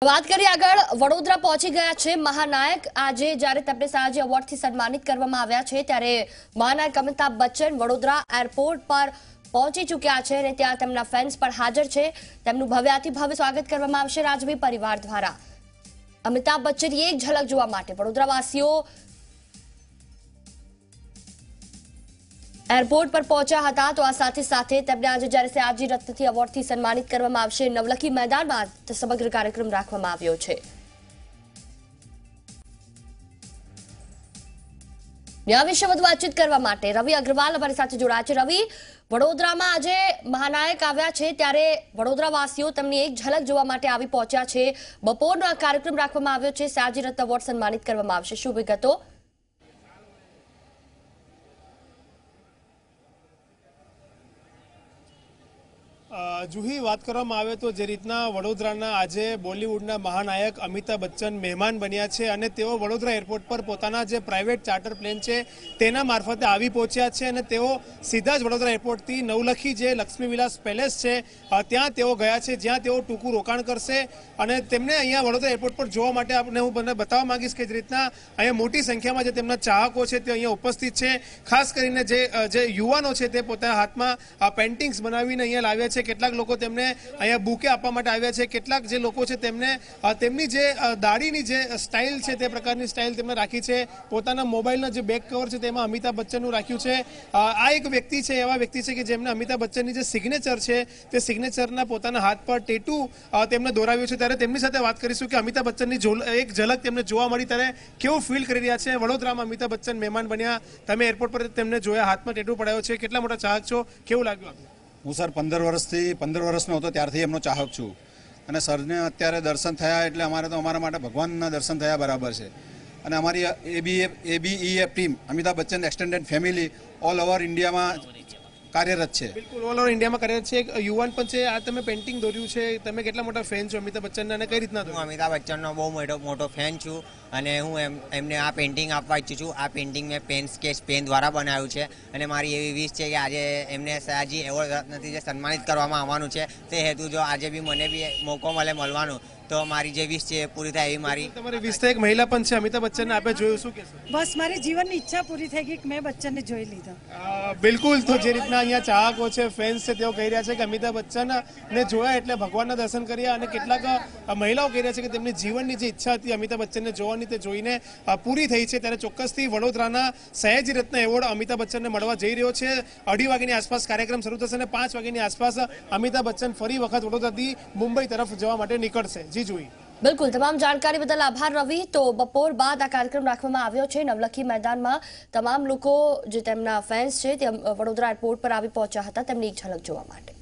વાત કરીએ આગળ વડોદરા પહોંચી ગયા છે મહાનાયક। આજે જ્યારે તેમને સાંજે એવોર્ડથી સન્માનિત કરવામાં આવ્યા છે ત્યારે મહાનાયક અમિતાભ બચ્ચન વડોદરા એરપોર્ટ પર પહોંચી ચૂક્યા છે અને ત્યાં તેમના ફેન્સ પણ હાજર છે। તેમનું ભવ્યાતિ ભવ્ય સ્વાગત કરવામાં આવશે રાજવી પરિવાર દ્વારા। અમિતાભ બચ્ચનની એક ઝલક જોવા માટે વડોદરાવાસીઓ एयरपोर्ट पर पहुंचा था। तो आ साथे साथे तेमने आज જ્યારે સયાજી રત્નથી એવોર્ડથી સન્માનિત કરવામાં આવશે। નવલખી મેદાનમાં સમગ્ર કાર્યક્રમ રાખવામાં આવ્યો છે। આ વિશે વધુ વાતચીત કરવા માટે રવિ અગ્રવાલ અમારી સાથે જોડાયા છે। રવિ, વડોદરામાં આજે મહાનાયક આવ્યા છે ત્યારે વડોદરાવાસીઓ તેમની એક ઝલક જોવા માટે આવી પહોંચ્યા છે। બપોરનો આ કાર્યક્રમ રાખવામાં આવ્યો છે, સયાજી રત્ન એવોર્ડ સન્માનિત કરવામાં આવશે। શું વિગતો? જુહી, વાત કરવામાં આવે તો જે રીતના વડોદરાના આજે બોલિવૂડના મહાનાયક અમિતાભ બચ્ચન મહેમાન બન્યા છે અને તેઓ વડોદરા એરપોર્ટ પર પોતાના જે પ્રાઇવેટ ચાર્ટર પ્લેન છે તેના મારફતે આવી પહોંચ્યા છે અને તેઓ સીધા જ વડોદરા એરપોર્ટથી નવલખી જે લક્ષ્મી વિલાસ પેલેસ છે ત્યાં તેઓ ગયા છે, જ્યાં તેઓ ટૂંકું રોકાણ કરશે અને તેમને અહીંયા વડોદરા એરપોર્ટ પર જોવા માટે આપણે હું તમને બતાવવા માંગીશ કે જે રીતના અહીંયા મોટી સંખ્યામાં જે તેમના ચાહકો છે તે અહીંયા ઉપસ્થિત છે। ખાસ કરીને જે યુવાનો છે તે પોતાના હાથમાં પેઇન્ટિંગ્સ બનાવીને અહીંયા લાવ્યા છે। કેટલાક લોકો તેમને અહીંયા બુકે આપવા માટે આવ્યા છે, કેટલાક જે લોકો છે તેમને તેમની જે દાઢીની જે સ્ટાઇલ છે તે પ્રકારની સ્ટાઇલ તેમને રાખી છે। પોતાના મોબાઈલના જે બેક કવર છે તેમાં અમિતાભ બચ્ચનનું રાખ્યું છે। આ એક વ્યક્તિ છે, એવા વ્યક્તિ છે કે જેમને અમિતાભ બચ્ચનની જે સિગ્નેચર છે તે સિગ્નેચરના પોતાના હાથ પર ટેટુ તેમને દોરાવ્યું છે। ત્યારે તેમની સાથે વાત કરીશું કે અમિતાભ બચ્ચનની એક ઝલક તેમને જોવા મળી ત્યારે કેવું ફીલ કરી રહ્યા છે। વડોદરામાં અમિતાભ બચ્ચન મહેમાન બન્યા, તમે એરપોર્ટ પર તેમને જોયા, હાથમાં ટેટુ પડાયો છે, કેટલા મોટા ચાહક છો, કેવું લાગ્યું આપને? હું સર 15 વર્ષનો હતો ત્યારથી એમનો ચાહક છું અને સરને અત્યારે દર્શન થયા એટલે અમારા માટે ભગવાનના દર્શન થયા બરાબર છે। અને અમારી ABEF team Amitabh Bachchan extended family all over ઇન્ડિયામાં કાર્યરત છે। બિલકુલ, ઓલ ઓવર ઇન્ડિયામાં કાર્યરત છે। એક યુવાન પણ છે, આ તમે પેઇન્ટિંગ દોર્યું છે, તમે કેટલા મોટા ફેન છો અમિતાભ બચ્ચનના અને કઈ રીતના? હું અમિતાભ બચ્ચનનો બહુ મોટો ફેન છું અને હું એમને આ પેઇન્ટિંગ આપવા ઈચ્છું છું। આ પેઇન્ટિંગ મેં પેન દ્વારા બનાવ્યું છે અને મારી એવી વિશ છે કે આજે એમને સયાજી એવોર્ડ રત્નથી જે સન્માનિત કરવામાં આવવાનું છે તે હેતુ જો આજે બી મને બી મોકો મળે મળવાનું તો મારી જે વિશ છે એ પૂરી થાય એવી મારી। તમારી વિશ એક મહિલા પણ છે, અમિતાભ બચ્ચનને આપે જોયું, શું કહેશો? બસ મારી જીવનની ઈચ્છા પૂરી થઈ ગઈ કે મેં બચ્ચનને જોઈ લીધો। બિલકુલ, તો જે રીતના અહીંયા ચાહકો છે, ફેન્સ છે, તેઓ કહી રહ્યા છે કે અમિતાભ બચ્ચનને જોયા એટલે ભગવાનના દર્શન કર્યા અને કેટલાક મહિલાઓ કહી રહ્યા છે કે તેમની જીવનની જે ઈચ્છા હતી અમિતાભ બચ્ચનને જોવાની તે જોઈને પૂરી થઈ છે। ત્યારે ચોક્કસથી વડોદરાના સયાજી રત્ન એવોર્ડ અમિતાભ બચ્ચનને મળવા જઈ રહ્યો છે। 2:30 વાગ્યાની આસપાસ કાર્યક્રમ શરૂ થશે અને 5 વાગ્યાની આસપાસ અમિતાભ બચ્ચન ફરી વખત વડોદરાથી મુંબઈ તરફ જવા માટે નીકળશે। જી જોઈ, બિલકુલ, તમામ જાણકારી બદલ આભાર રવિ। તો બપોર બાદ આ કાર્યક્રમ રાખવામાં આવ્યો છે નવલખી મેદાનમાં। તમામ લોકો જે તેમના ફેન્સ છે તે વડોદરા એરપોર્ટ પર આવી પહોંચ્યા હતા તેમની એક ઝલક જોવા માટે।